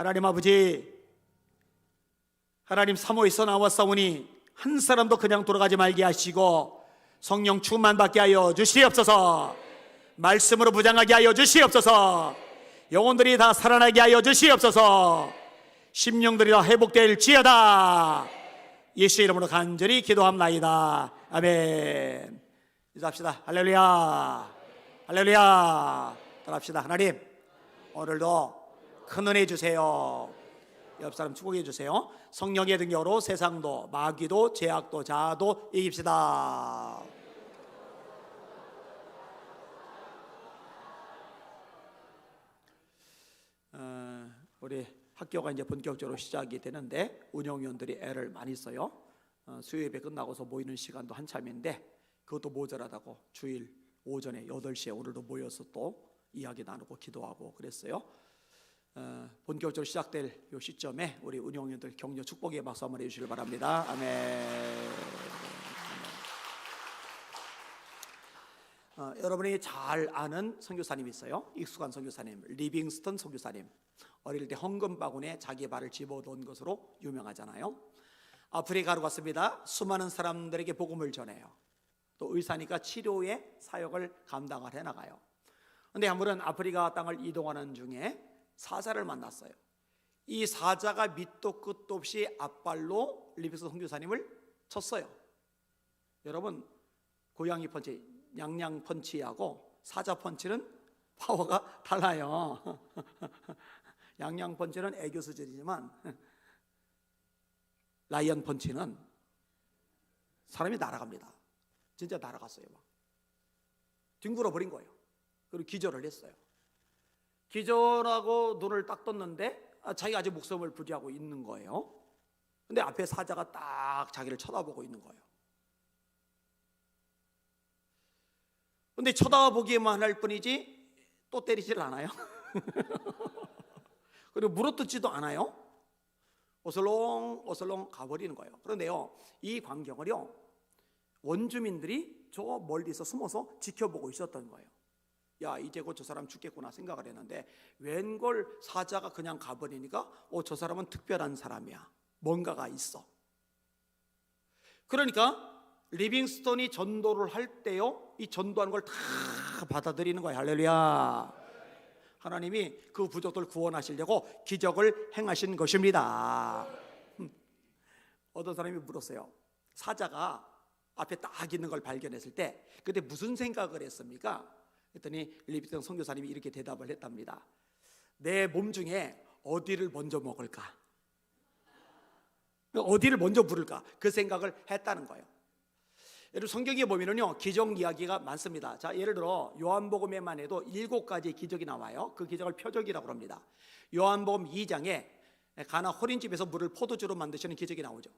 하나님 아버지, 하나님 사모에서 나왔사오니 한 사람도 그냥 돌아가지 말게 하시고 성령 충만받게 하여 주시옵소서. 말씀으로 무장하게 하여 주시옵소서. 영혼들이 다 살아나게 하여 주시옵소서. 심령들이 다 회복될지어다. 예수의 이름으로 간절히 기도합나이다. 아멘. 인사합시다. 할렐루야, 할렐루야. 따라합시다. 하나님, 오늘도 큰 은혜 주세요. 옆 사람 축복해 주세요. 성령의 능력으로 세상도 마귀도 죄악도 자아도 이깁시다. 우리 학교가 이제 본격적으로 시작이 되는데 운영위원들이 애를 많이 써요. 수요 예배 끝나고서 모이는 시간도 한참인데 그것도 모자라다고 주일 오전에 8시에 오늘도 모여서 또 이야기 나누고 기도하고 그랬어요. 본격적으로 시작될 이 시점에 우리 운영위원들 격려 축복의 박수 한번 해주시길 바랍니다. 아멘. 여러분이 잘 아는 선교사님이 있어요. 익숙한 선교사님, 리빙스턴 선교사님. 어릴 때 헌금 바구니에 자기 발을 집어넣은 것으로 유명하잖아요. 아프리카로 갔습니다. 수많은 사람들에게 복음을 전해요. 또 의사니까 치료의 사역을 감당을 해나가요. 그런데 한 번은 아프리카 땅을 이동하는 중에 사자를 만났어요. 이 사자가 밑도 끝도 없이 앞발로 리빙스턴 선교사님을 쳤어요. 여러분, 고양이 펀치, 냥냥 펀치하고 사자 펀치는 파워가 달라요. 양양 펀치는 애교 수준이지만 라이언 펀치는 사람이 날아갑니다. 진짜 날아갔어요. 막 뒹굴어 버린 거예요. 그리고 기절을 했어요. 기절하고 눈을 딱 떴는데 자기가 아직 목숨을 부지하고 있는 거예요. 근데 앞에 사자가 딱 자기를 쳐다보고 있는 거예요. 근데 쳐다보기만 할 뿐이지 또 때리질 않아요. 그리고 물어뜯지도 않아요. 어슬렁어슬렁 가버리는 거예요. 그런데요, 이 광경을요 원주민들이 저 멀리서 숨어서 지켜보고 있었던 거예요. 야, 이제 곧 저 사람 죽겠구나 생각을 했는데 웬걸 사자가 그냥 가버리니까 저 사람은 특별한 사람이야, 뭔가가 있어. 그러니까 리빙스턴이 전도를 할 때요, 이 전도하는 걸 다 받아들이는 거예요. 할렐루야. 하나님이 그 부족들 구원하시려고 기적을 행하신 것입니다. 어떤 사람이 물었어요. 사자가 앞에 딱 있는 걸 발견했을 때 그때 무슨 생각을 했습니까? 그랬더니 리빙스턴 선교사님이 이렇게 대답을 했답니다. 내 몸 중에 어디를 먼저 먹을까? 어디를 먼저 부를까? 그 생각을 했다는 거예요. 여러분, 성경에 보면은요 기적 이야기가 많습니다. 자, 예를 들어 요한복음에만 해도 7가지 기적이 나와요. 그 기적을 표적이라고 합니다. 요한복음 2장에 가나 호린집에서 물을 포도주로 만드시는 기적이 나오죠.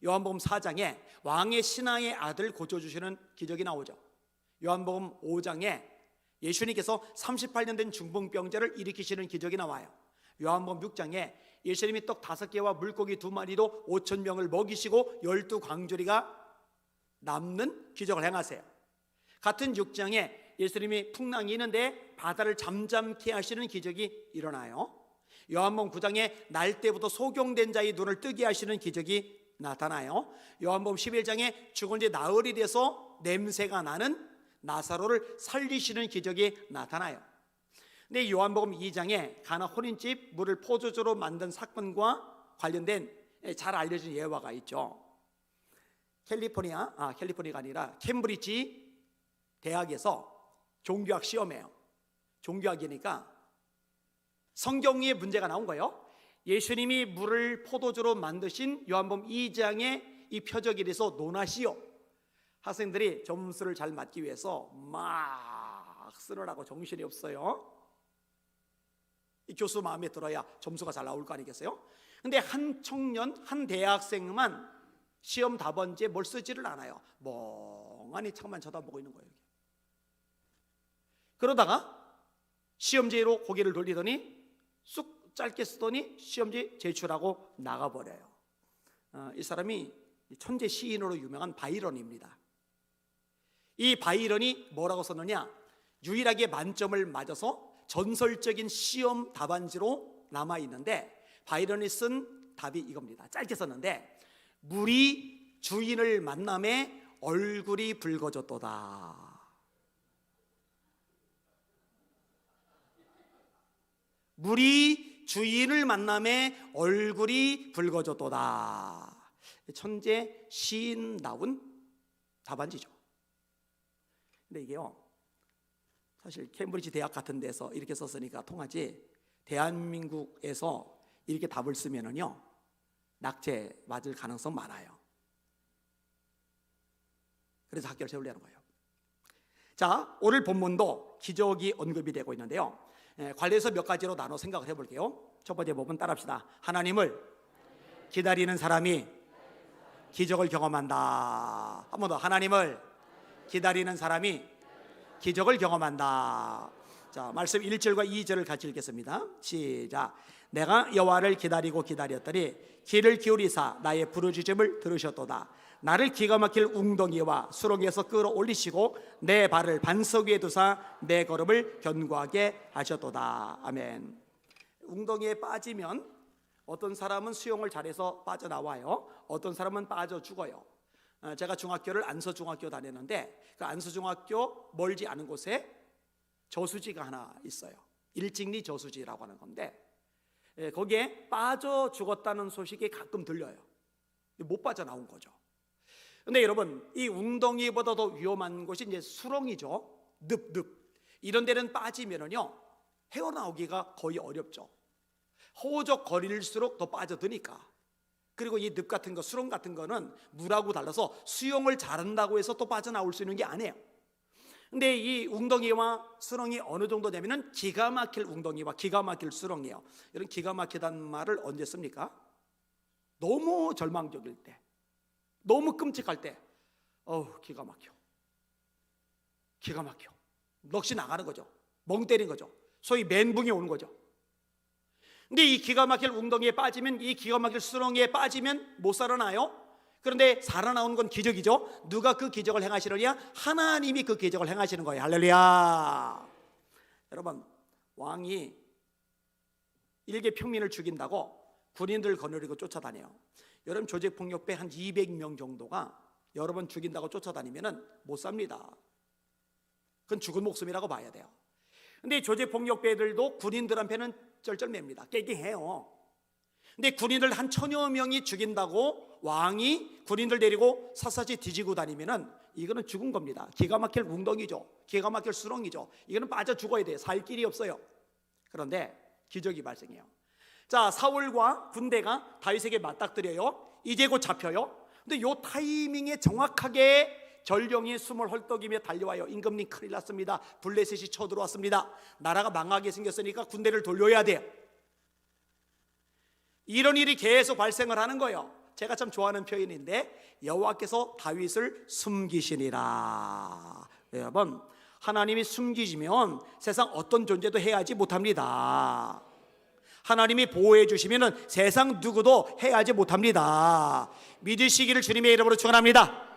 요한복음 4장에 왕의 신하의 아들 고쳐주시는 기적이 나오죠. 요한복음 5장에 예수님께서 38년 된 중풍병자를 일으키시는 기적이 나와요. 요한복음 6장에 예수님이 떡 5개와 물고기 2마리로 5,000명을 먹이시고 12광주리가 남는 기적을 행하세요. 같은 6장에 예수님이 풍랑이 있는데 바다를 잠잠케 하시는 기적이 일어나요. 요한복음 9장에 날 때부터 소경된 자의 눈을 뜨게 하시는 기적이 나타나요. 요한복음 11장에 죽은 지 나흘이 돼서 냄새가 나는 나사로를 살리시는 기적이 나타나요. 근데 요한복음 2장에 가나 호린집 물을 포도주로 만든 사건과 관련된 잘 알려진 예화가 있죠. 캘리포니아가 아니라 캠브리지 대학에서 종교학 시험이에요. 종교학이니까 성경에 문제가 나온 거예요. 예수님이 물을 포도주로 만드신 요한복음 2장의 이 표적에 대해서 논하시오. 학생들이 점수를 잘 맞기 위해서 막 쓰느라고 정신이 없어요. 이 교수 마음에 들어야 점수가 잘 나올 거 아니겠어요? 근데 한 청년, 한 대학생만 시험 답안지에 뭘 쓰지를 않아요. 멍하니 창만 쳐다보고 있는 거예요. 그러다가 시험지로 고개를 돌리더니 쑥 짧게 쓰더니 시험지 제출하고 나가버려요. 이 사람이 천재 시인으로 유명한 바이런입니다. 이 바이런이 뭐라고 썼느냐, 유일하게 만점을 맞아서 전설적인 시험 답안지로 남아있는데 바이런이 쓴 답이 이겁니다. 짧게 썼는데, 물이 주인을 만남에 얼굴이 붉어졌도다. 물이 주인을 만남에 얼굴이 붉어졌도다. 천재 시인다운 답안지죠. 근데 이게요, 사실 케임브리지 대학 같은 데서 이렇게 썼으니까 통하지, 대한민국에서 이렇게 답을 쓰면은요 낙제 맞을 가능성 많아요. 그래서 학교를 세우려는 거예요. 자, 오늘 본문도 기적이 언급이 되고 있는데요, 관련해서 몇 가지로 나눠 생각을 해볼게요. 첫 번째 부분 따라합시다. 하나님을 기다리는 사람이 기적을 경험한다. 한 번 더. 하나님을 기다리는 사람이 기적을 경험한다. 자, 말씀 1절과 2절을 같이 읽겠습니다. 시작. 내가 여호와를 기다리고 기다렸더니 귀를 기울이사 나의 부르짖음을 들으셨도다. 나를 기가 막힐 웅덩이와 수렁에서 끌어올리시고 내 발을 반석 위에 두사 내 걸음을 견고하게 하셨도다. 아멘. 웅덩이에 빠지면 어떤 사람은 수영을 잘해서 빠져나와요. 어떤 사람은 빠져 죽어요. 제가 중학교를 안서중학교 다녔는데, 그 안서중학교 멀지 않은 곳에 저수지가 하나 있어요. 일직리 저수지라고 하는 건데, 거기에 빠져 죽었다는 소식이 가끔 들려요. 못 빠져나온 거죠. 근데 여러분, 이 웅덩이보다 더 위험한 곳이 이제 수렁이죠. 늪. 이런 데는 빠지면은요 헤어나오기가 거의 어렵죠. 허우적거릴수록 더 빠져드니까. 그리고 이 늪 같은 거, 수렁 같은 거는 물하고 달라서 수영을 잘한다고 해서 또 빠져나올 수 있는 게 아니에요. 근데 이 웅덩이와 수렁이 어느 정도 되면은 기가 막힐 웅덩이와 기가 막힐 수렁이에요. 이런 기가 막히다는 말을 언제 씁니까? 너무 절망적일 때, 너무 끔찍할 때, 기가 막혀. 넋이 나가는 거죠. 멍 때린 거죠. 소위 멘붕이 오는 거죠. 근데 이 기가 막힐 웅덩이에 빠지면, 이 기가 막힐 수렁에 빠지면 못 살아나요. 그런데 살아나오는 건 기적이죠. 누가 그 기적을 행하시느냐? 하나님이 그 기적을 행하시는 거예요. 할렐루야. 여러분, 왕이 일개 평민을 죽인다고 군인들 거느리고 쫓아다녀요. 여러분, 조직폭력배 한 200명 정도가 여러 번 죽인다고 쫓아다니면 못 삽니다. 그건 죽은 목숨이라고 봐야 돼요. 근데 조직폭력배들도 군인들한테는 쩔쩔맵니다. 깨갱해요. 근데 군인들 한 1000여 명이 죽인다고 왕이 군인들 데리고 샅샅이 뒤지고 다니면은 이거는 죽은 겁니다. 기가 막힐 웅덩이죠. 기가 막힐 수렁이죠. 이거는 빠져 죽어야 돼요. 살 길이 없어요. 그런데 기적이 발생해요. 자, 사울과 군대가 다윗에게 맞닥뜨려요. 이제 곧 잡혀요. 근데 요 타이밍에 정확하게 전령이 숨을 헐떡이며 달려와요. 임금님 큰일 났습니다. 블레셋이 쳐들어왔습니다. 나라가 망하게 생겼으니까 군대를 돌려야 돼요. 이런 일이 계속 발생을 하는 거예요. 제가 참 좋아하는 표현인데, 여호와께서 다윗을 숨기시니라. 여러분, 하나님이 숨기시면 세상 어떤 존재도 해하지 못합니다. 하나님이 보호해 주시면 세상 누구도 해하지 못합니다. 믿으시기를 주님의 이름으로 축원합니다.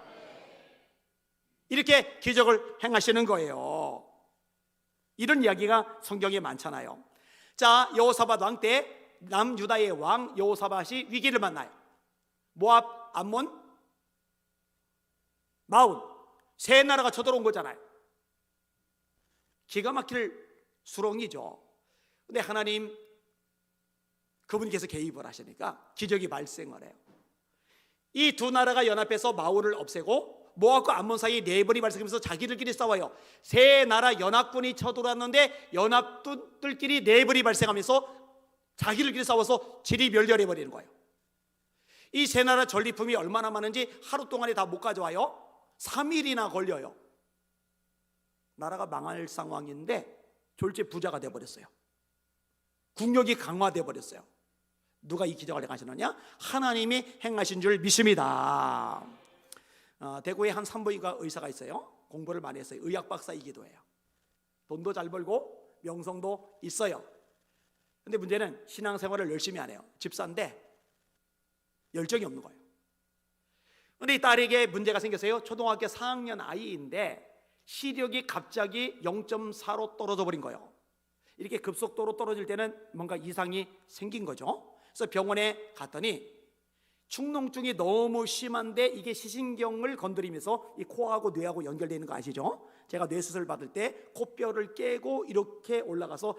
이렇게 기적을 행하시는 거예요. 이런 이야기가 성경에 많잖아요. 자, 여호사밧 왕 때 남유다의 왕 여호사밧이 위기를 만나요. 모압, 암몬, 마온 세 나라가 쳐들어온 거잖아요. 기가 막힐 수렁이죠. 근데 하나님 그분께서 개입을 하시니까 기적이 발생을 해요. 이 두 나라가 연합해서 마온을 없애고 모압과 암몬 사이에 내벌이 발생하면서 자기들끼리 싸워요. 세 나라 연합군이 쳐들어왔는데 연합군들끼리 내벌이 발생하면서 자기들끼리 싸워서 질이 멸렬해 버리는 거예요. 이 세 나라 전리품이 얼마나 많은지 하루 동안에 다 못 가져와요. 3일이나 걸려요. 나라가 망할 상황인데 졸지 부자가 돼버렸어요. 국력이 강화돼 버렸어요. 누가 이 기적을 행하시느냐? 하나님이 행하신 줄 믿습니다. 대구에 한 산부인과 의사가 있어요. 공부를 많이 했어요. 의학 박사이기도 해요. 돈도 잘 벌고 명성도 있어요. 근데 문제는 신앙생활을 열심히 안 해요. 집사인데 열정이 없는 거예요. 근데 이 딸에게 문제가 생겼어요. 초등학교 4학년 아이인데 시력이 갑자기 0.4로 떨어져 버린 거예요. 이렇게 급속도로 떨어질 때는 뭔가 이상이 생긴 거죠. 그래서 병원에 갔더니 축농증이 너무 심한데 이게 시신경을 건드리면서 이 코하고 뇌하고 연결되어 있는 거 아시죠? 제가 뇌 수술 받을 때 코뼈를 깨고 이렇게 올라가서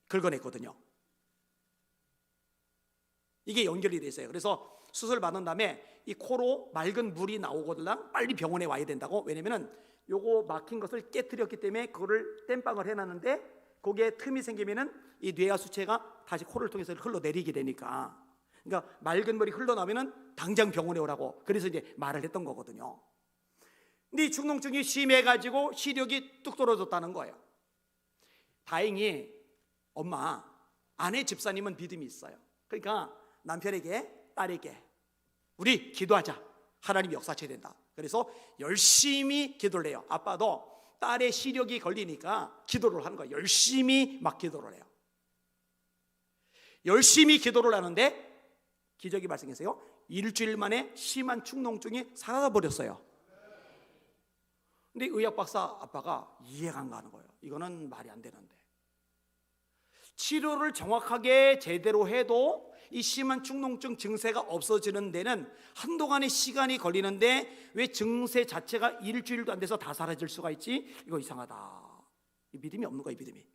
긁어냈거든요. 이게 연결이 돼 있어요. 그래서 수술 받은 다음에 이 코로 맑은 물이 나오거든 빨리 병원에 와야 된다고. 왜냐면은 요거 막힌 것을 깨트렸기 때문에 그거를 땜빵을 해놨는데 거기에 틈이 생기면은 이 뇌하 수체가 다시 코를 통해서 흘러내리게 되니까, 그러니까 맑은 물이 흘러나오면은 당장 병원에 오라고. 그래서 이제 말을 했던 거거든요. 근데 이 축농증이 심해가지고 시력이 뚝 떨어졌다는 거예요. 다행히 엄마, 아내 집사님은 믿음이 있어요. 그러니까 남편에게, 딸에게 우리 기도하자. 하나님이 역사쳐야 된다. 그래서 열심히 기도를 해요. 아빠도 딸의 시력이 걸리니까 기도를 하는 거예요. 열심히 막 기도를 해요. 열심히 기도를 하는데 기적이 발생했어요. 일주일 만에 심한 축농증이 사라져버렸어요. 근데 의학 박사 아빠가 이해가 안 가는 거예요. 이거는 말이 안 되는데, 치료를 정확하게 제대로 해도 이 심한 축농증 증세가 없어지는 데는 한동안의 시간이 걸리는데 왜 증세 자체가 일주일도 안 돼서 다 사라질 수가 있지? 이거 이상하다. 이 믿음이 없는 거야, 이 믿음이.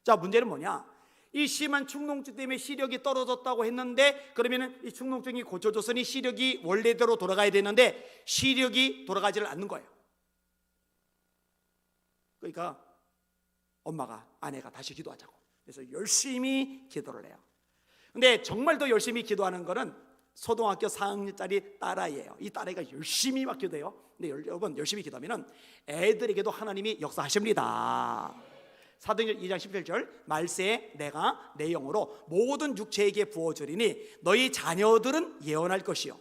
자, 문제는 뭐냐? 이 심한 축농증 때문에 시력이 떨어졌다고 했는데, 그러면은 이 축농증이 고쳐졌으니 시력이 원래대로 돌아가야 되는데 시력이 돌아가지를 않는 거예요. 그러니까 엄마가, 아내가 다시 기도하자고. 그래서 열심히 기도를 해요. 근데 정말 더 열심히 기도하는 거는 초등학교 4학년짜리 딸아이예요. 이 딸아이가 열심히 막 기도해요. 근데 여러분, 열심히 기도하면 애들에게도 하나님이 역사하십니다. 사도행전 2장 17절, 말세에 내가 내 영으로 모든 육체에게 부어주리니 너희 자녀들은 예언할 것이요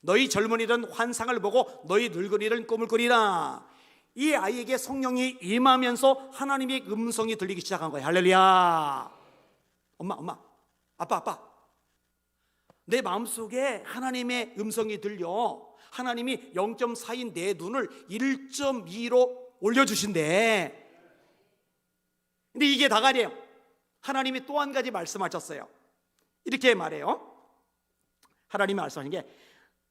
너희 젊은이들은 환상을 보고 너희 늙은이들은 꿈을 꾸리라. 이 아이에게 성령이 임하면서 하나님의 음성이 들리기 시작한 거예요. 할렐루야. 엄마, 아빠, 내 마음속에 하나님의 음성이 들려. 하나님이 0.4인 내 눈을 1.2로 올려주신대. 근데 이게 다가 아니에요. 하나님이 또 한 가지 말씀하셨어요. 이렇게 말해요. 하나님이 말씀하신 게,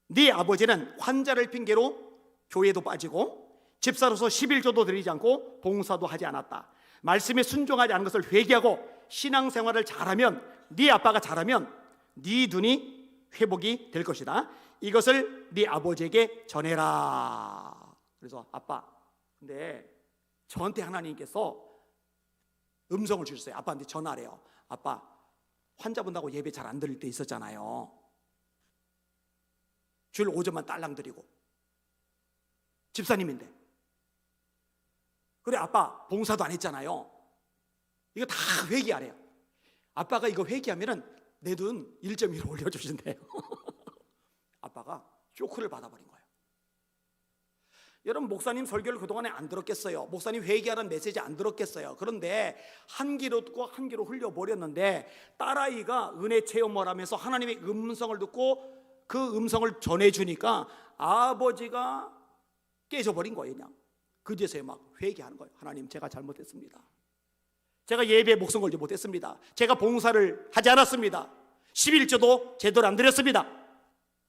네 아버지는 환자를 핑계로 교회도 빠지고 집사로서 11조도 드리지 않고 봉사도 하지 않았다. 말씀에 순종하지 않은 것을 회개하고 신앙생활을 잘하면, 네 아빠가 잘하면 네 눈이 회복이 될 것이다. 이것을 네 아버지에게 전해라. 그래서 아빠, 근데 저한테 하나님께서 음성을 주셨어요. 아빠한테 전화래요. 아빠, 환자 본다고 예배 잘 안 드릴 때 있었잖아요. 주일 5점만 딸랑 드리고 집사님인데. 그래, 아빠 봉사도 안 했잖아요. 이거 다 회개하래요. 아빠가 이거 회개하면은 내 눈 1.1로 올려주신대요. 아빠가 쇼크를 받아버린 거예요. 여러분, 목사님 설교를 그동안에 안 들었겠어요? 목사님 회개하라는 메시지 안 들었겠어요? 그런데 한 귀로 듣고 한 귀로 흘려버렸는데, 딸아이가 은혜 체험을 하면서 하나님의 음성을 듣고 그 음성을 전해주니까 아버지가 깨져버린 거예요. 그냥 그제서야 막 회개하는 거예요. 하나님, 제가 잘못했습니다. 제가 예배에 목숨 걸지 못했습니다. 제가 봉사를 하지 않았습니다. 11조도 제대로 안 드렸습니다.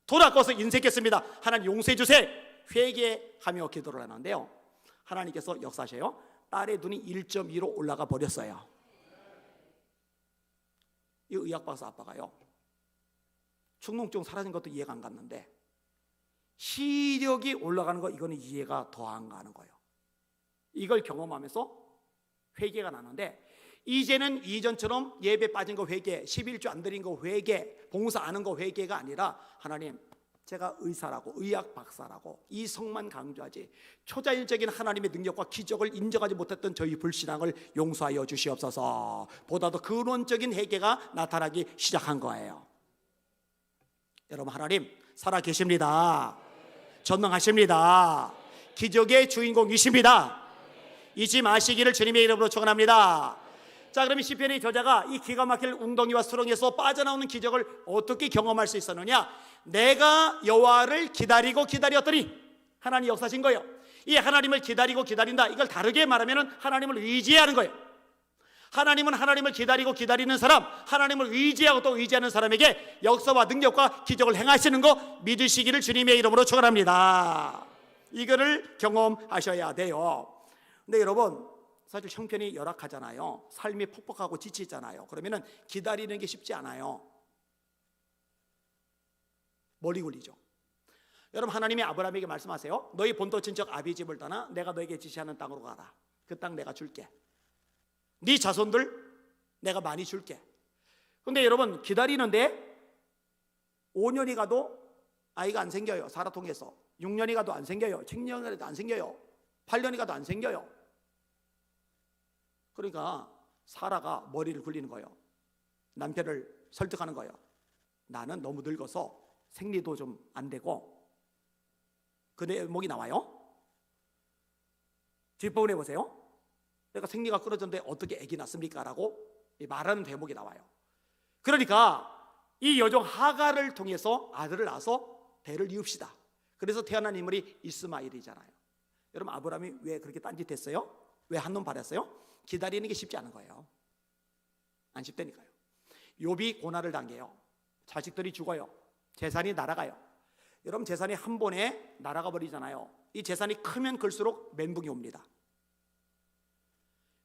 돌아가서 인색했습니다. 하나님 용서해 주세요. 회개하며 기도를 하는데요, 하나님께서 역사하셔요. 딸의 눈이 1.2로 올라가 버렸어요. 이 의학 박사 아빠가요, 축농증 사라진 것도 이해가 안 갔는데 시력이 올라가는 거, 이거는 이해가 더 안 가는 거예요. 이걸 경험하면서 회개가 나는데, 이제는 이전처럼 예배 빠진 거 회개, 11조 안 드린 거 회개, 봉사 안 한 거 회개가 아니라, 하나님, 제가 의사라고, 의학 박사라고 이 성만 강조하지 초자연적인 하나님의 능력과 기적을 인정하지 못했던 저희 불신앙을 용서하여 주시옵소서. 보다 더 근원적인 회개가 나타나기 시작한 거예요. 여러분, 하나님 살아 계십니다. 전능하십니다. 기적의 주인공이십니다. 잊지 마시기를 주님의 이름으로 축원합니다. 자, 그러면 시편의 저자가 이 기가 막힐 웅덩이와 수렁에서 빠져나오는 기적을 어떻게 경험할 수 있었느냐? 내가 여호와를 기다리고 기다렸더니 하나님 역사하신 거예요. 이 하나님을 기다리고 기다린다, 이걸 다르게 말하면 하나님을 의지하는 거예요. 하나님은 하나님을 기다리고 기다리는 사람, 하나님을 의지하고 또 의지하는 사람에게 역사와 능력과 기적을 행하시는 거 믿으시기를 주님의 이름으로 축원합니다. 이거를 경험하셔야 돼요. 근데 여러분, 사실 형편이 열악하잖아요. 삶이 퍽퍽하고 지치잖아요. 그러면은 기다리는 게 쉽지 않아요. 머리 굴리죠. 여러분, 하나님이 아브라함에게 말씀하세요. 너희 본토 친척 아비 집을 떠나 내가 너에게 지시하는 땅으로 가라. 그 땅 내가 줄게. 네 자손들 내가 많이 줄게. 근데 여러분, 기다리는데 5년이 가도 아이가 안 생겨요. 사라 통해서 6년이 가도 안 생겨요. 7년이 가도 안 생겨요. 8년이 가도 안 생겨요. 그러니까 사라가 머리를 굴리는 거예요. 남편을 설득하는 거예요. 나는 너무 늙어서 생리도 좀 안 되고. 그 대목이 나와요. 뒷부분에 보세요. 내가 생리가 끊어졌는데 어떻게 아기 낳습니까? 라고 말하는 대목이 나와요. 그러니까 이 여종 하갈을 통해서 아들을 낳아서 배를 이읍시다. 그래서 태어난 인물이 이스마엘이잖아요. 여러분, 아브라함이 왜 그렇게 딴짓했어요? 왜 한눈 팔았어요? 기다리는 게 쉽지 않은 거예요. 안 쉽다니까요. 욥이 고난을 당해요. 자식들이 죽어요. 재산이 날아가요. 여러분, 재산이 한 번에 날아가 버리잖아요. 이 재산이 크면 클수록 멘붕이 옵니다.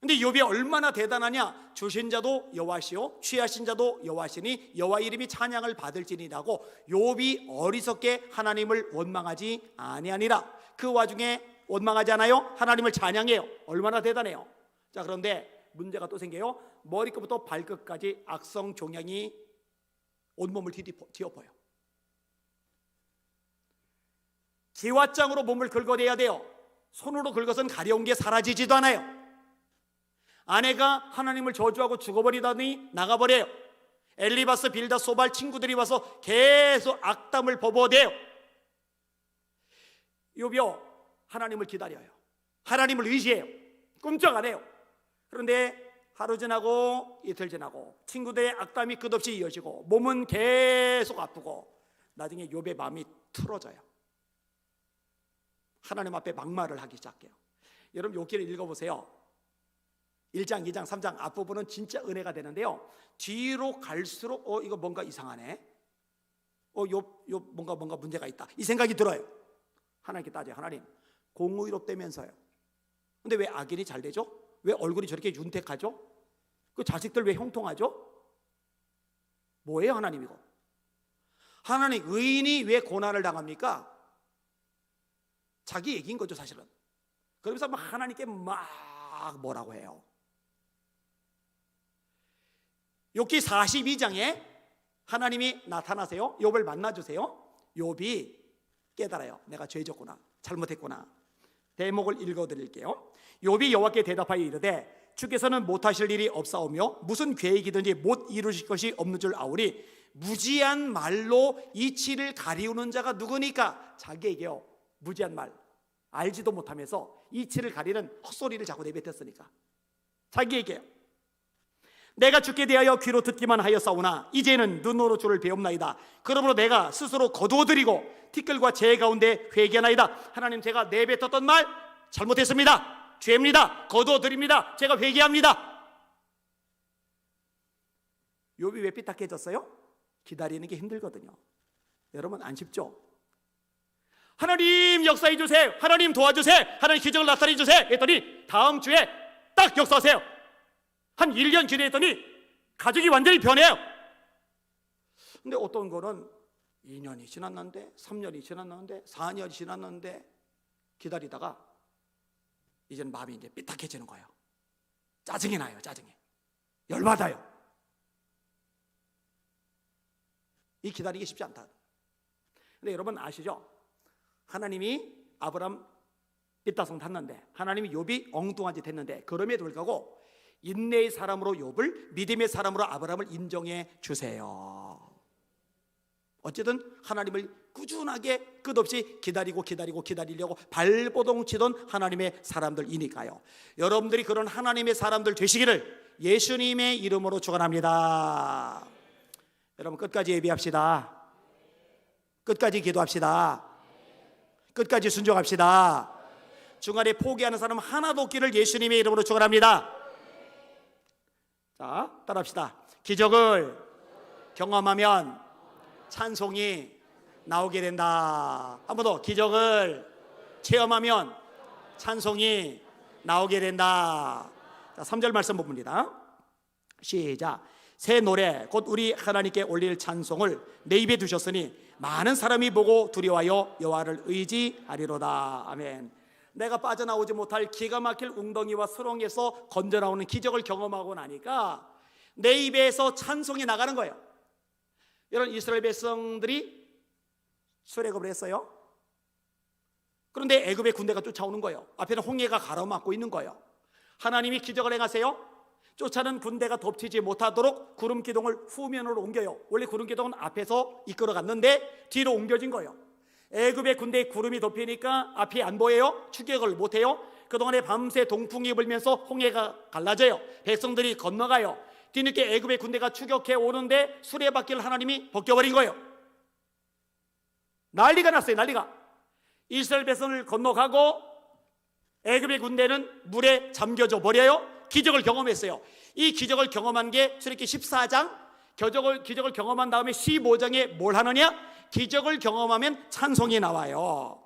근데 욥이 얼마나 대단하냐? 주신 자도 여호와시요 취하신 자도 여호와시니 여호와 이름이 찬양을 받을지니라고 욥이 어리석게 하나님을 원망하지 아니하니라. 그 와중에 원망하지 않아요. 하나님을 찬양해요. 얼마나 대단해요. 자, 그런데 문제가 또 생겨요. 머리끝부터 발끝까지 악성 종양이 온몸을 뒤엎어요. 기왓장으로 몸을 긁어대야 돼요. 손으로 긁어서는 가려운 게 사라지지도 않아요. 아내가 하나님을 저주하고 죽어버리다니 나가버려요. 엘리바스, 빌다, 소발 친구들이 와서 계속 악담을 버버대요. 욥이요, 하나님을 기다려요. 하나님을 의지해요. 꿈쩍 안 해요. 그런데 하루 지나고 이틀 지나고 친구들의 악담이 끝없이 이어지고 몸은 계속 아프고 나중에 욥의 마음이 틀어져요. 하나님 앞에 막말을 하기 시작해요. 여러분, 욥기를 읽어보세요. 1장, 2장, 3장 앞부분은 진짜 은혜가 되는데요, 뒤로 갈수록 이거 뭔가 이상하네. 욥 뭔가 문제가 있다, 이 생각이 들어요. 하나님께 따져요. 하나님, 공의롭다면서요. 근데 왜 악인이 잘 되죠? 왜 얼굴이 저렇게 윤택하죠? 그 자식들 왜 형통하죠? 뭐예요 하나님 이거? 하나님, 의인이 왜 고난을 당합니까? 자기 얘기인 거죠 사실은. 그러면서 막 하나님께 막 뭐라고 해요. 욥기 42장에 하나님이 나타나세요. 욥을 만나주세요. 욥이 깨달아요. 내가 죄졌구나, 잘못했구나. 대목을 읽어드릴게요. 욥이 여호와께 대답하여 이르되 주께서는 못하실 일이 없사오며 무슨 계획이든지 못 이루실 것이 없는 줄 아오리 무지한 말로 이치를 가리우는 자가 누구니까? 자기에게요, 무지한 말, 알지도 못하면서 이치를 가리는 헛소리를 자꾸 내뱉었으니까 자기에게요. 내가 주께 대하여 귀로 듣기만 하였사오나 이제는 눈으로 주를 배움나이다. 그러므로 내가 스스로 거두어드리고 티끌과 재 가운데 회개하나이다. 하나님, 제가 내뱉었던 말 잘못했습니다. 죄입니다. 거두어드립니다. 제가 회개합니다. 욥이 왜 삐딱해졌어요? 기다리는 게 힘들거든요. 여러분, 안 쉽죠? 하나님 역사해 주세요. 하나님 도와주세요. 하나님 기적을 나타내 주세요. 했더니 다음 주에 딱 역사하세요. 한 1년 지내더니 가족이 완전히 변해요. 근데 어떤 거는 2년이 지났는데, 3년이 지났는데, 4년이 지났는데 기다리다가 이제는 마음이 이제 삐딱해지는 거예요. 짜증이 나요. 짜증이. 열받아요. 이 기다리기 쉽지 않다. 근데 여러분 아시죠? 하나님이 아브람 삐딱성 탔는데, 하나님이 욥이 엉뚱한 짓 했는데, 그럼에도 불구하고 인내의 사람으로 욥을, 믿음의 사람으로 아브람을 인정해 주세요. 어쨌든 하나님을 꾸준하게 끝없이 기다리려고 발버둥 치던 하나님의 사람들이니까요. 여러분들이 그런 하나님의 사람들 되시기를 예수님의 이름으로 축원합니다. 여러분, 끝까지 예비합시다. 끝까지 기도합시다. 끝까지 순종합시다. 중간에 포기하는 사람 하나도 없기를 예수님의 이름으로 축원합니다. 자, 따라합시다. 기적을 경험하면 찬송이 나오게 된다. 한 번 더. 기적을 체험하면 찬송이 나오게 된다. 자, 3절 말씀 봅니다. 시작. 새 노래 곧 우리 하나님께 올릴 찬송을 내 입에 두셨으니 많은 사람이 보고 두려워하여 여호와를 의지하리로다. 아멘. 내가 빠져나오지 못할 기가 막힐 웅덩이와 수렁에서 건져 나오는 기적을 경험하고 나니까 내 입에서 찬송이 나가는 거예요. 여러분, 이스라엘 백성들이 출애굽을 했어요. 그런데 애굽의 군대가 쫓아오는 거예요. 앞에는 홍해가 가로막고 있는 거예요. 하나님이 기적을 행하세요. 쫓아는 군대가 덮치지 못하도록 구름 기둥을 후면으로 옮겨요. 원래 구름 기둥은 앞에서 이끌어 갔는데 뒤로 옮겨진 거예요. 애굽의 군대에 구름이 덮이니까 앞이 안 보여요. 추격을 못해요. 그동안에 밤새 동풍이 불면서 홍해가 갈라져요. 백성들이 건너가요. 뒤늦게 애굽의 군대가 추격해 오는데 수레바퀴를 하나님이 벗겨버린 거예요. 난리가 났어요. 난리가. 이스라엘 백성을 건너가고 애굽의 군대는 물에 잠겨져 버려요. 기적을 경험했어요. 이 기적을 경험한 게 출애굽기 14장, 기적을 경험한 다음에 15장에 뭘 하느냐? 기적을 경험하면 찬송이 나와요.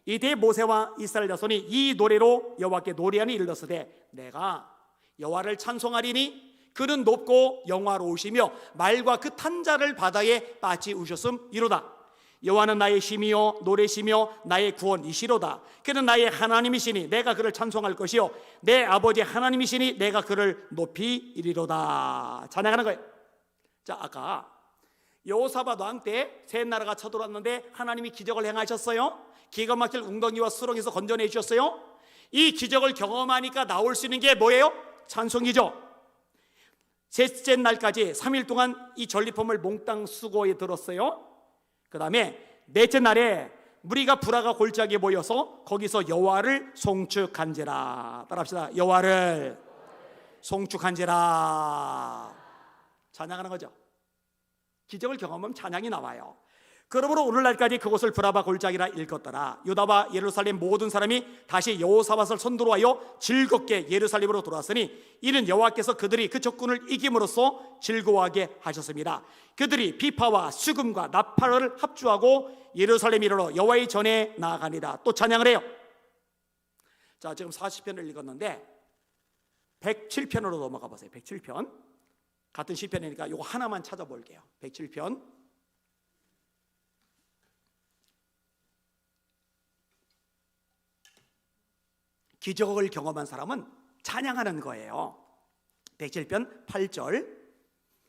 이때 모세와 이스라엘 자손이 이 노래로 여호와께 노래하니 이르렀으되 내가 여호와를 찬송하리니 그는 높고 영화로우시며 말과 그 탄자를 바다에 빠지우셨음이로다. 여호와는 나의 힘이요 노래시며 나의 구원이시로다. 그는 나의 하나님이시니 내가 그를 찬송할 것이요 내 아버지 하나님이시니 내가 그를 높이 이리로다. 찬양하는 거예요. 자, 아까 여호사밧 왕 때 세 나라가 쳐들어왔는데 하나님이 기적을 행하셨어요. 기가 막힐 웅덩이와 수렁에서 건져내 주셨어요. 이 기적을 경험하니까 나올 수 있는 게 뭐예요? 찬송이죠. 셋째 날까지 3일 동안 이 전리품을 몽땅 수고에 들었어요. 그 다음에 넷째 날에 무리가 불화가 골짜기에 모여서 거기서 여호와를 송축한지라. 따라합시다. 여호와를 송축한지라. 찬양하는 거죠. 기적을 경험하면 찬양이 나와요. 그러므로 오늘날까지 그곳을 브라바 골짜기라 일컫더라. 유다와 예루살렘 모든 사람이 다시 여호사밧을 선두로 하여 즐겁게 예루살렘으로 돌아왔으니 이는 여호와께서 그들이 그 적군을 이김으로써 즐거워하게 하셨습니다. 그들이 비파와 수금과 나팔을 합주하고 예루살렘 이르러 여호와의 전에 나아가니라. 또 찬양을 해요. 자, 지금 40편을 읽었는데 107편으로 넘어가 보세요. 107편. 같은 시편이니까 이거 하나만 찾아볼게요. 107편. 기적을 경험한 사람은 찬양하는 거예요. 107편 8절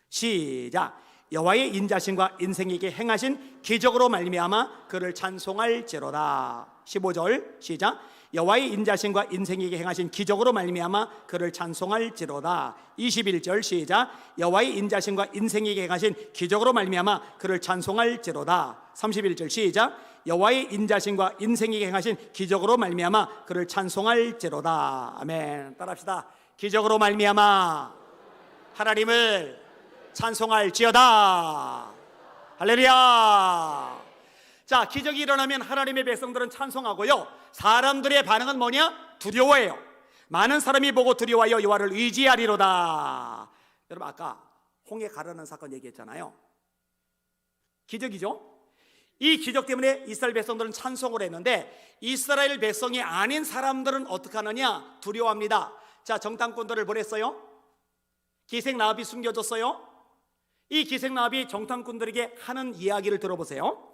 시작. 여호와의 인자심과 인생에게 행하신 기적으로 말미암아 그를 찬송할지로다. 15절 시작. 여호와의 인자심과 인생에게 행하신 기적으로 말미암아 그를 찬송할지로다. 21절 시작. 여호와의 인자심과 인생에게 행하신 기적으로 말미암아 그를 찬송할지로다. 31절 시작. 여호와의 인자심과 인생에게 행하신 기적으로 말미암아 그를 찬송할지로다. 아멘. 따라합시다. 기적으로 말미암아 하나님을 찬송할지어다. 할렐루야. 자, 기적이 일어나면 하나님의 백성들은 찬송하고요. 사람들의 반응은 뭐냐? 두려워해요. 많은 사람이 보고 두려워하여 여호와를 의지하리로다. 여러분, 아까 홍해 가르는 사건 얘기했잖아요. 기적이죠. 이 기적 때문에 이스라엘 백성들은 찬송을 했는데 이스라엘 백성이 아닌 사람들은 어떻게 하느냐? 두려워합니다. 자, 정탐꾼들을 보냈어요. 기생나합이 숨겨졌어요. 이 기생나합이 정탐꾼들에게 하는 이야기를 들어보세요.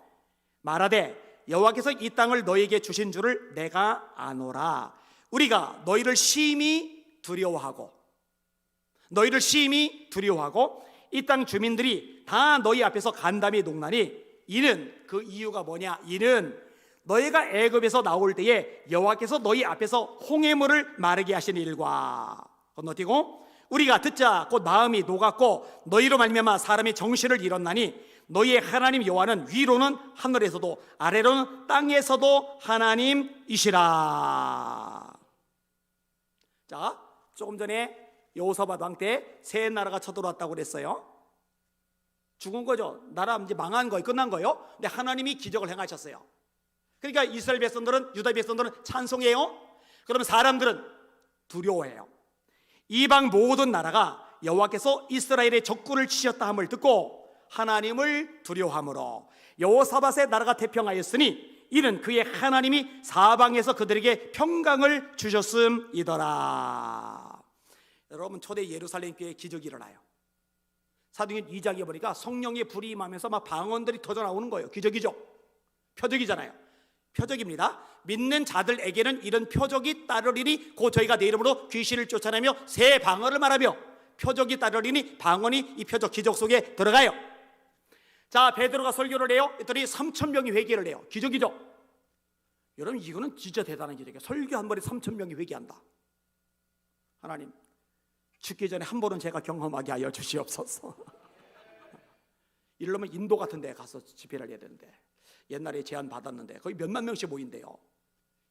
말하되 여호와께서 이 땅을 너희에게 주신 줄을 내가 아노라. 우리가 너희를 심히 두려워하고 이 땅 주민들이 다 너희 앞에서 간담이 녹나니 이는 그 이유가 뭐냐? 이는 너희가 애굽에서 나올 때에 여호와께서 너희 앞에서 홍해물을 마르게 하신 일과 건너뛰고 우리가 듣자 곧 마음이 녹았고 너희로 말미암아 사람이 정신을 잃었나니 너희의 하나님 여호와는 위로는 하늘에서도 아래로는 땅에서도 하나님이시라. 자, 조금 전에 여호사밧 왕 때 세 나라가 쳐들어왔다고 그랬어요. 죽은 거죠. 나라 이제 망한 거예요. 끝난 거예요. 근데 하나님이 기적을 행하셨어요. 그러니까 이스라엘 백성들은, 유다 백성들은 찬송해요. 그러면 사람들은 두려워해요. 이방 모든 나라가 여호와께서 이스라엘의 적군을 치셨다 함을 듣고 하나님을 두려워함으로 여호사밧의 나라가 태평하였으니 이는 그의 하나님이 사방에서 그들에게 평강을 주셨음이더라. 여러분, 초대 예루살렘 교회에 기적이 일어나요. 사도행전 2장에 보니까 성령의 불이 임하면서 막 방언들이 터져 나오는 거예요. 기적이죠. 표적이잖아요. 표적입니다. 믿는 자들에게는 이런 표적이 따르리니 곧 저희가 내 이름으로 귀신을 쫓아내며 새 방언을 말하며 표적이 따르리니 방언이 이 표적 기적 속에 들어가요. 자, 베드로가 설교를 해요. 했더니 3,000명이 회개를 해요. 기적이죠. 여러분, 이거는 진짜 대단한 기적이에요. 설교 한 번에 3,000명이 회개한다. 하나님, 죽기 전에 한 번은 제가 경험하게 하여 주시옵소서. 이러려면 인도 같은 데 가서 집회를 해야 되는데, 옛날에 제안 받았는데 거의 몇만 명씩 모인대요.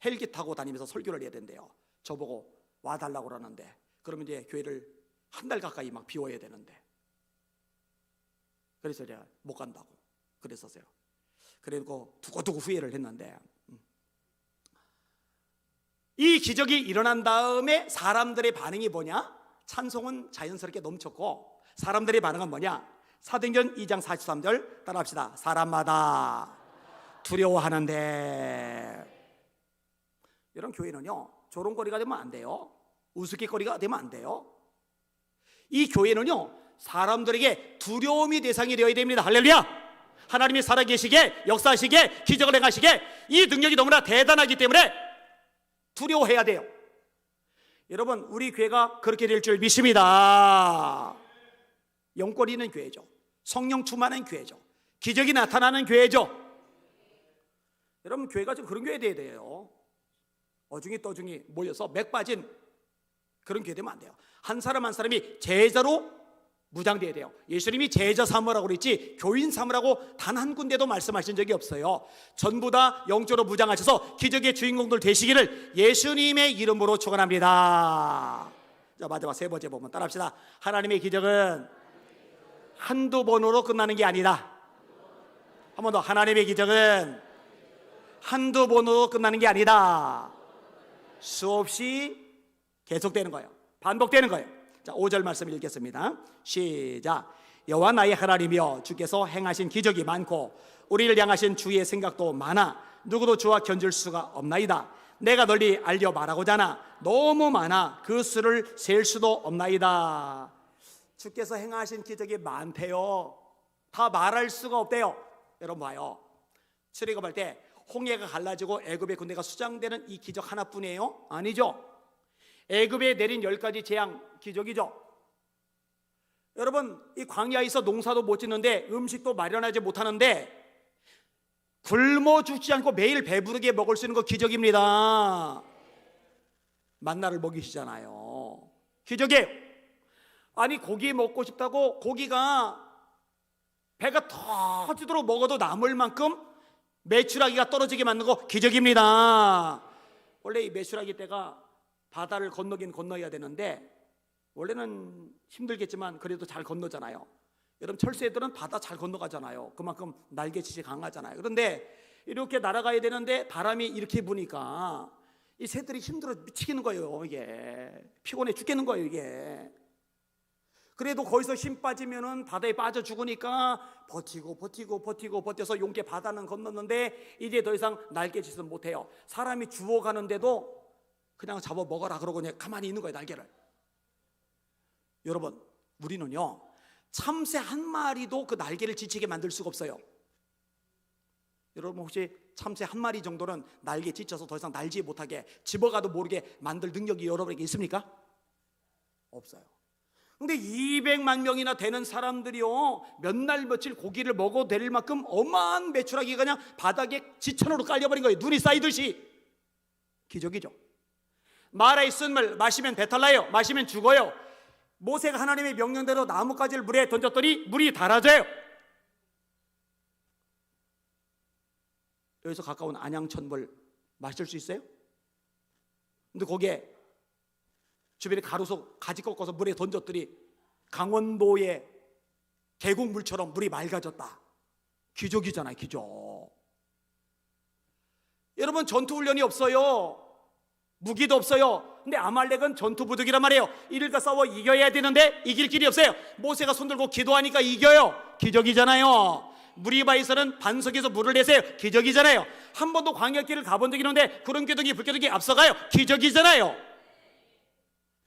헬기 타고 다니면서 설교를 해야 된대요. 저보고 와달라고 그러는데, 그러면 이제 교회를 한 달 가까이 막 비워야 되는데, 그래서 제가 못 간다고 그랬었어요. 그리고 두고두고 후회를 했는데, 이 기적이 일어난 다음에 사람들의 반응이 뭐냐? 찬송은 자연스럽게 넘쳤고, 사람들의 반응은 뭐냐? 사도행전 2장 43절 따라합시다. 사람마다 두려워하는데. 이런 교회는요, 조롱거리가 되면 안 돼요. 우스갯거리가 되면 안 돼요. 이 교회는요, 사람들에게 두려움이 대상이 되어야 됩니다. 할렐루야. 하나님이 살아계시게, 역사하시게, 기적을 행하시게, 이 능력이 너무나 대단하기 때문에 두려워해야 돼요. 여러분, 우리 교회가 그렇게 될 줄 믿습니다. 영권 있는 교회죠. 성령 충만한 교회죠. 기적이 나타나는 교회죠. 여러분, 교회가 좀 그런 교회 돼야 돼요. 어중이 떠중이 모여서 맥 빠진 그런 교회 되면 안 돼요. 한 사람 한 사람이 제자로 무장돼야 돼요. 예수님이 제자 삼으라고 그랬지 교인 삼으라고 단 한 군데도 말씀하신 적이 없어요. 전부 다 영적으로 무장하셔서 기적의 주인공들 되시기를 예수님의 이름으로 축원합니다. 자, 마지막 세 번째 부분 따라합시다. 하나님의 기적은 한두 번으로 끝나는 게 아니다. 한 번 더. 하나님의 기적은 한두 번으로 끝나는 게 아니다. 수없이 계속되는 거예요. 반복되는 거예요. 자, 5절 말씀 읽겠습니다. 시작. 여호와 나의 하나님이여, 주께서 행하신 기적이 많고 우리를 향하신 주의 생각도 많아 누구도 주와 견줄 수가 없나이다. 내가 널리 알려 말하고자 하나 너무 많아 그 수를 셀 수도 없나이다. 주께서 행하신 기적이 많대요. 다 말할 수가 없대요. 여러분 봐요. 출애굽할 때 홍해가 갈라지고 애굽의 군대가 수장되는 이 기적 하나뿐이에요? 아니죠. 애굽에 내린 10가지 재앙 기적이죠. 여러분, 이 광야에서 농사도 못 짓는데 음식도 마련하지 못하는데 굶어 죽지 않고 매일 배부르게 먹을 수 있는 거 기적입니다. 만나를 먹이시잖아요. 기적이에요. 아니, 고기 먹고 싶다고 고기가 배가 터지도록 먹어도 남을 만큼 메추라기가 떨어지게 만든 거 기적입니다. 원래 이 메추라기 떼가 바다를 건너긴 건너야 되는데 원래는 힘들겠지만 그래도 잘 건너잖아요. 여러분, 철새들은 바다 잘 건너가잖아요. 그만큼 날개짓이 강하잖아요. 그런데 이렇게 날아가야 되는데 바람이 이렇게 부니까 이 새들이 힘들어 미치겠는 거예요. 이게 피곤해 죽겠는 거예요. 이게 그래도 거기서 힘 빠지면은 바다에 빠져 죽으니까 버텨서 용케 바다는 건넜는데 이제 더 이상 날개짓은 못해요. 사람이 주워가는데도 그냥 잡아 먹어라 그러고 그냥 가만히 있는 거예요. 날개를. 여러분, 우리는요 참새 한 마리도 그 날개를 지치게 만들 수가 없어요. 여러분, 혹시 참새 한 마리 정도는 날개 지쳐서 더 이상 날지 못하게 집어가도 모르게 만들 능력이 여러분에게 있습니까? 없어요. 근데 200만 명이나 되는 사람들이요 몇 날 며칠 고기를 먹어도 될 만큼 어마한 메추라기가 그냥 바닥에 지천으로 깔려버린 거예요. 눈이 쌓이듯이. 기적이죠. 마라의 쓴물 마시면 배탈 나요. 마시면 죽어요. 모세가 하나님의 명령대로 나뭇가지를 물에 던졌더니 물이 달아져요. 여기서 가까운 안양천물 마실 수 있어요? 근데 거기에 주변에 가로수 가지 꺾어서 물에 던졌더니 강원도의 계곡물처럼 물이 맑아졌다. 기적이잖아요. 기적. 여러분, 전투훈련이 없어요. 무기도 없어요. 근데 아말렉은 전투부득이란 말이에요. 이들과 싸워 이겨야 되는데 이길 길이 없어요. 모세가 손들고 기도하니까 이겨요. 기적이잖아요. 무리바에서는 반석에서 물을 내세요. 기적이잖아요. 한 번도 광야길을 가본 적이 있는데 구름 기둥이 불 기둥이 앞서가요. 기적이잖아요.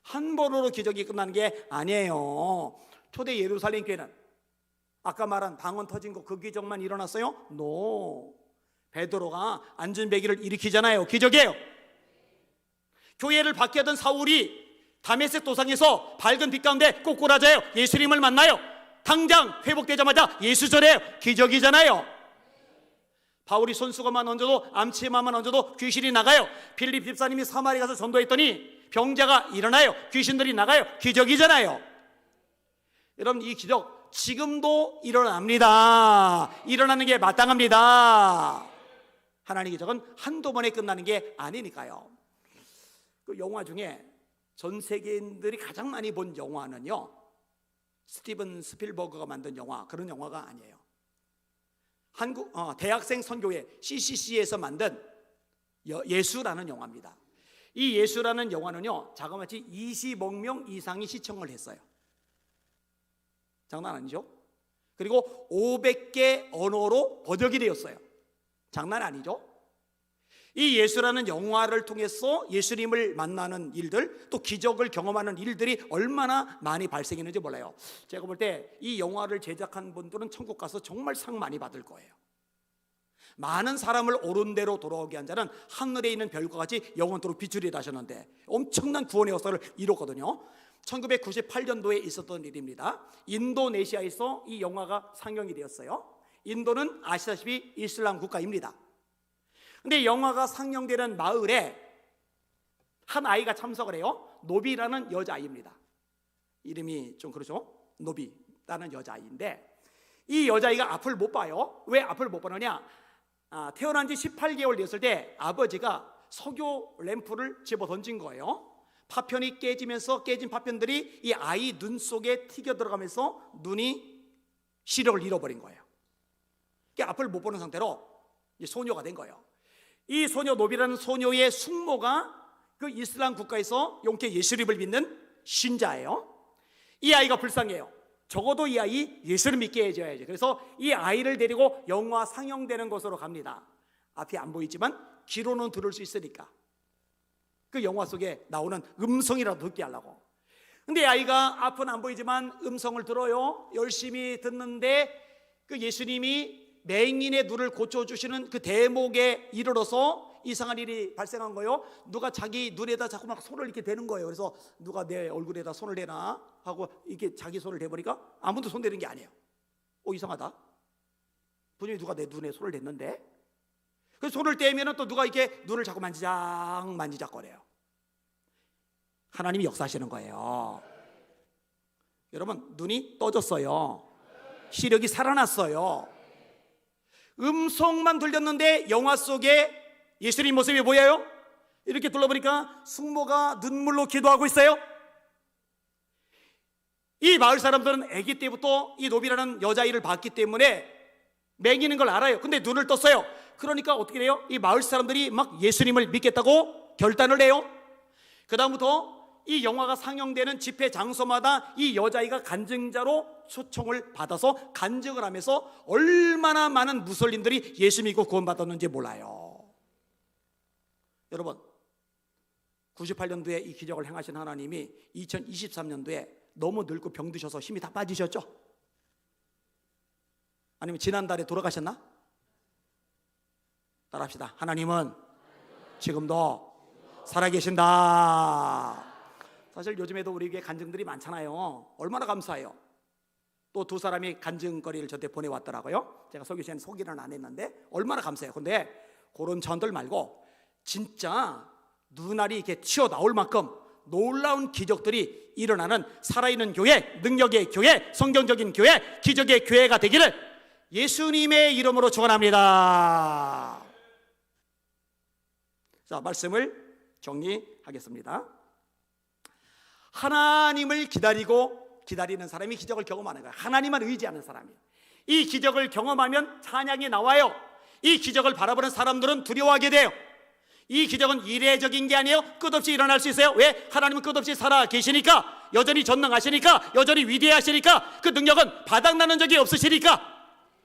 한 번으로 기적이 끝나는 게 아니에요. 초대 예루살렘 교회는 아까 말한 방언 터진 거 그 기적만 일어났어요? 노. 베드로가 안전배기를 일으키잖아요. 기적이에요. 교회를 박해하던 사울이 다메섹 도상에서 밝은 빛 가운데 꼬꾸라져요. 예수님을 만나요. 당장 회복되자마자 예수 전해요. 기적이잖아요. 바울이 손수건만 얹어도 암치마만 얹어도 귀신이 나가요. 빌립 집사님이 사마리 가서 전도했더니 병자가 일어나요. 귀신들이 나가요. 기적이잖아요. 여러분, 이 기적 지금도 일어납니다. 일어나는 게 마땅합니다. 하나님의 기적은 한두 번에 끝나는 게 아니니까요. 그 영화 중에 전 세계인들이 가장 많이 본 영화는요, 스티븐 스필버그가 만든 영화, 그런 영화가 아니에요. 한국 대학생 선교회 CCC에서 만든 예수라는 영화입니다. 이 예수라는 영화는요, 자그마치 20억 명 이상이 시청을 했어요. 장난 아니죠? 그리고 500개 언어로 번역이 되었어요. 장난 아니죠? 이 예수라는 영화를 통해서 예수님을 만나는 일들, 또 기적을 경험하는 일들이 얼마나 많이 발생했는지 몰라요. 제가 볼 때 이 영화를 제작한 분들은 천국 가서 정말 상 많이 받을 거예요. 많은 사람을 옳은 대로 돌아오게 한 자는 하늘에 있는 별과 같이 영원토록 빛으리다 하셨는데 엄청난 구원의 역사를 이뤘거든요. 1998년도에 있었던 일입니다. 인도네시아에서 이 영화가 상영이 되었어요. 인도는 아시다시피 이슬람 국가입니다. 근데 영화가 상영되는 마을에 한 아이가 참석을 해요. 노비라는 여자아이입니다. 이름이 좀 그렇죠? 노비라는 여자아이인데 이 여자아이가 앞을 못 봐요. 왜 앞을 못 보느냐? 태어난 지 18개월 됐을 때 아버지가 석유 램프를 집어 던진 거예요. 파편이 깨지면서 깨진 파편들이 이 아이 눈 속에 튀겨 들어가면서 눈이 시력을 잃어버린 거예요. 앞을 못 보는 상태로 소녀가 된 거예요. 이 소녀 노비라는 소녀의 숙모가 그 이슬람 국가에서 용케 예수님을 믿는 신자예요. 이 아이가 불쌍해요. 적어도 이 아이 예수를 믿게 해줘야죠. 그래서 이 아이를 데리고 영화 상영되는 곳으로 갑니다. 앞이 안 보이지만 귀로는 들을 수 있으니까 그 영화 속에 나오는 음성이라도 듣게 하려고. 근데 아이가 앞은 안 보이지만 음성을 들어요. 열심히 듣는데 그 예수님이 맹인의 눈을 고쳐주시는 그 대목에 이르러서 이상한 일이 발생한 거예요. 누가 자기 눈에다 자꾸 막 손을 이렇게 대는 거예요. 그래서 누가 내 얼굴에다 손을 대나 하고 이렇게 자기 손을 대보니까 아무도 손 대는 게 아니에요. 이상하다. 분명히 누가 내 눈에 손을 댔는데, 그 손을 떼면 또 누가 이렇게 눈을 자꾸 만지작거려요. 하나님이 역사하시는 거예요. 여러분, 눈이 떠졌어요. 시력이 살아났어요. 음성만 들렸는데 영화 속에 예수님 모습이 보여요. 이렇게 둘러보니까 숙모가 눈물로 기도하고 있어요. 이 마을 사람들은 아기 때부터 이 노비라는 여자아이를 봤기 때문에 맹인인 걸 알아요. 근데 눈을 떴어요. 그러니까 어떻게 돼요? 이 마을 사람들이 막 예수님을 믿겠다고 결단을 해요. 그 다음부터 이 영화가 상영되는 집회 장소마다 이 여자아이가 간증자로 초청을 받아서 간증을 하면서 얼마나 많은 무슬림들이 예수 믿고 구원받았는지 몰라요. 여러분, 98년도에 이 기적을 행하신 하나님이 2023년도에 너무 늙고 병드셔서 힘이 다 빠지셨죠? 아니면 지난달에 돌아가셨나? 따라합시다. 하나님은 지금도 살아계신다. 사실 요즘에도 우리 교회 간증들이 많잖아요. 얼마나 감사해요. 또 두 사람이 간증거리를 저한테 보내왔더라고요. 제가 소개 시간에 소개는 안 했는데 얼마나 감사해요. 근데 그런 전들 말고 진짜 눈알이 이렇게 튀어나올 만큼 놀라운 기적들이 일어나는 살아있는 교회, 능력의 교회, 성경적인 교회, 기적의 교회가 되기를 예수님의 이름으로 축원합니다. 자, 말씀을 정리하겠습니다. 하나님을 기다리는 사람이 기적을 경험하는 거예요. 하나님만 의지하는 사람이에요. 이 기적을 경험하면 찬양이 나와요. 이 기적을 바라보는 사람들은 두려워하게 돼요. 이 기적은 이례적인 게 아니에요. 끝없이 일어날 수 있어요. 왜? 하나님은 끝없이 살아 계시니까, 여전히 전능하시니까, 여전히 위대하시니까, 그 능력은 바닥나는 적이 없으시니까.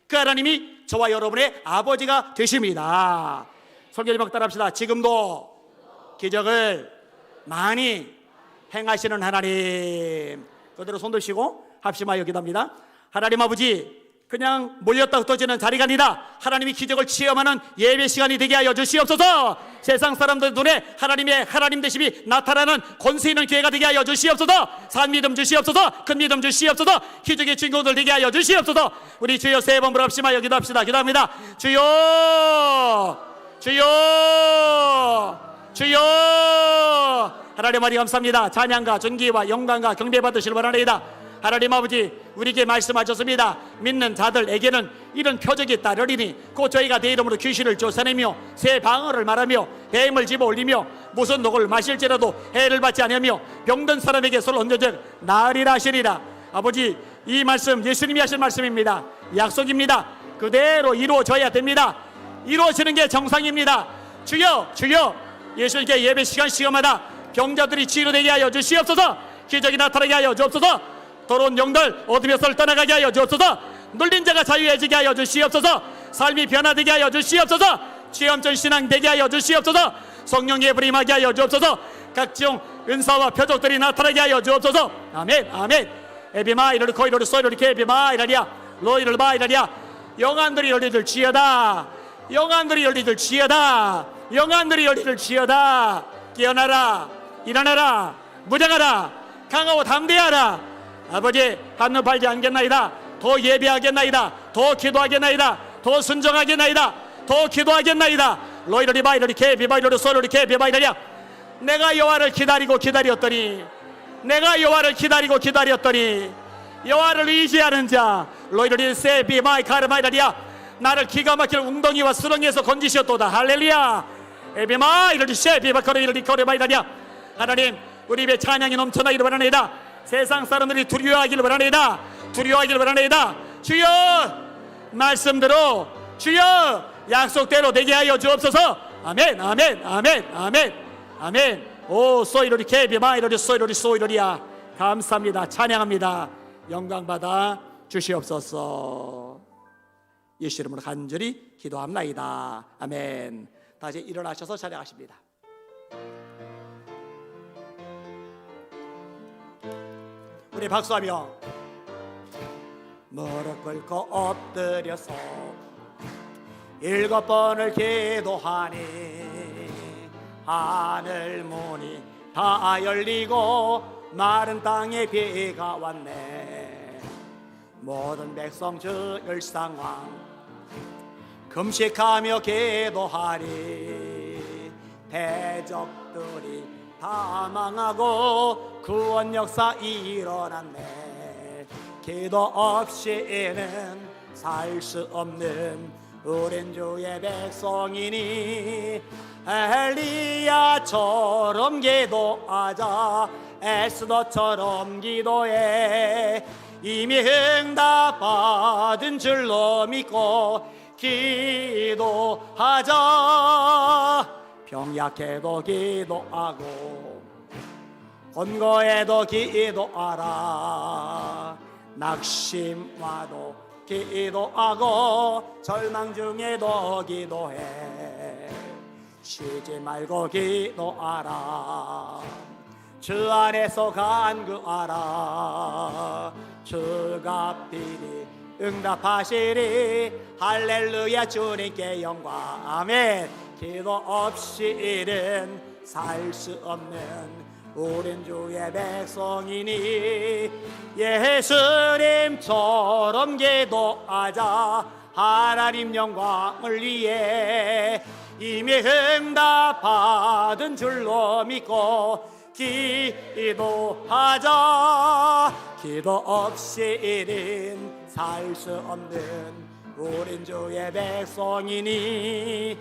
그 하나님이 저와 여러분의 아버지가 되십니다. 설교 제목 따라합시다. 지금도 기적을 많이 행하시는 하나님. 그대로 손 드시고 합심하여 기도합니다. 하나님 아버지, 그냥 몰렸다 흩어지는 자리가 아니라 하나님이 기적을 체험하는 예배 시간이 되게 하여 주시옵소서. 세상 사람들 눈에 하나님의 하나님 되심이 나타나는 권세 있는 교회가 되게 하여 주시옵소서. 산 믿음 주시옵소서. 큰 믿음 주시옵소서. 기적의 주인공들 되게 하여 주시옵소서. 우리 주여 세 번 부릅시다. 기도합시다. 기도합니다. 주여, 주여, 주여. 하나님 아버지 감사합니다. 찬양과 존귀와 영광과 경배 받으실 원하나이다. 하나님 아버지, 우리에게 말씀하셨습니다. 믿는 자들에게는 이런 표적이 따르리니 곧 저희가 내 이름으로 귀신을 쫓아내며 새 방언을 말하며 뱀을 집어 올리며 무슨 독을 마실지라도 해를 받지 않으며 병든 사람에게 손을 얹어줄 나으리라 하시리라. 아버지, 이 말씀 예수님이 하신 말씀입니다. 약속입니다. 그대로 이루어져야 됩니다. 이루어지는 게 정상입니다. 주여, 주여, 예수님께 예배 시간마다 병자들이 치료되게 하여 주시옵소서. 기적이 나타나게 하여 주옵소서. 더러운 영들 어둠에서 떠나가게 하여 주옵소서. 눌린 자가 자유해지게 하여 주시옵소서. 삶이 변화되게 하여 주시옵소서. 체험전 신앙 되게 하여 주시옵소서. 성령의 불임하게 하여 주옵소서. 각종 은사와 표적들이 나타나게 하여 주옵소서. 아멘, 아멘. 에비마 이르르 코이르르 소이르르 케비마 이라리야 로이르르 바 이라리야. 영안들이 열리들 지어다. 영안들이 열리들 지어다. 영안들이 열리들 지어다. 깨어나라, 일어나라, 무장하라, 강하고 담대하라. 아버지, 한눈 팔지 않겠나이다. 더 예배하겠나이다. 더 기도하겠나이다. 더 순종하겠나이다. 더 기도하겠나이다. 로이러리 바이러리 케비바이러리 소이러리 케비바이러리야. 내가 여호와를 기다렸더니, 내가 여호와를 기다렸더니 여호와를 의지하는 자 로이러리 세비마이 카르마이러리야. 나를 기가 막힐 웅덩이와 수렁에서 건지셨도다. 할렐루야. 에비마 이러리 세비바커리 이러리 거레바이러리야. 하나님, 우리 입에 찬양이 넘쳐나기를 바라나이다. 세상 사람들이 두려워하기를 바라나이다. 두려워하기를 바라나이다. 주여, 말씀대로, 주여, 약속대로 되게 하여 주옵소서. 아멘, 아멘, 아멘, 아멘, 아멘. 오 소이로리 케비마 이로리 소이로리 소이로리야. 감사합니다. 찬양합니다. 영광 받아 주시옵소서. 예수 이름으로 간절히 기도합나이다. 아멘. 다시 일어나셔서 찬양하십니다. 우리 박수하며 무릎 꿇고 엎드려서 7번을 기도하니 하늘 문이 다 열리고 마른 땅에 비가 왔네. 모든 백성 주 열상왕 금식하며 기도하리. 대적들이 다 망하고 구원 역사 일어났네. 기도 없이는 살 수 없는 우린 주의 백성이니 엘리야처럼 기도하자. 에스더처럼 기도해. 이미 응답 받은 줄로 믿고 기도하자. 병약해도 기도하고 권고해도 기도하라. 낙심 와도 기도하고 절망 중에도 기도해. 쉬지 말고 기도하라. 주 안에서 간구하라. 주가 비리 응답하시리. 할렐루야. 주님께 영광. 아멘. 기도 없이 일은 살 수 없는 우린 주의 백성이니 예수님처럼 기도하자. 하나님 영광을 위해 이미 응답 받은 줄로 믿고 기도하자. 기도 없이 일은 살 수 없는 우린 주의 백성이니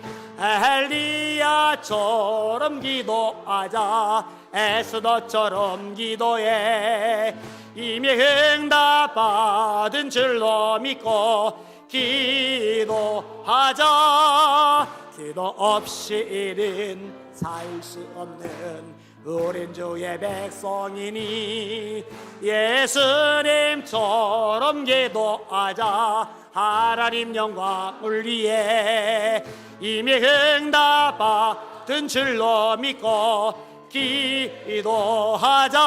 엘리야처럼 기도하자. 에스더처럼 기도해. 이미 응답 받은 줄로 믿고 기도하자. 기도 없이는 살 수 없는 우린 주의 백성이니 예수님처럼 기도하자. 하나님 영광을 위해 이미 응답 받은 줄로 믿고 기도하자.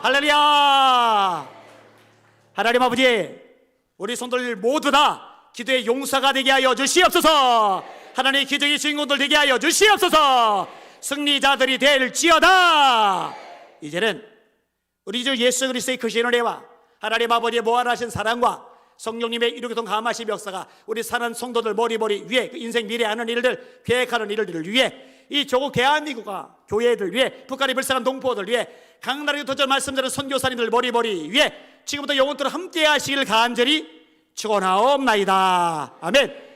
할렐루야. 하나님 아버지, 우리 성도들 모두 다 기도의 용사가 되게 하여 주시옵소서. 하나님의 기적의 주인공들 되게 하여 주시옵소서. 승리자들이 될지어다. 이제는 우리 주 예수 그리스도의 크신 은혜와 하나님 아버지의 무한하신 사랑과 성령님의 이루교통 감하신 역사가 우리 사는 성도들 머리머리 위에 그 인생 미래하는 일들, 계획하는 일들을 위해 이 조국 대한민국과 교회들 위해 북한의 불쌍한 동포들 위해 각 나라의 도전 말씀드리는 선교사님들 머리머리 위해 지금부터 영원토록 함께 하시길 간절히 축원하옵나이다. 아멘.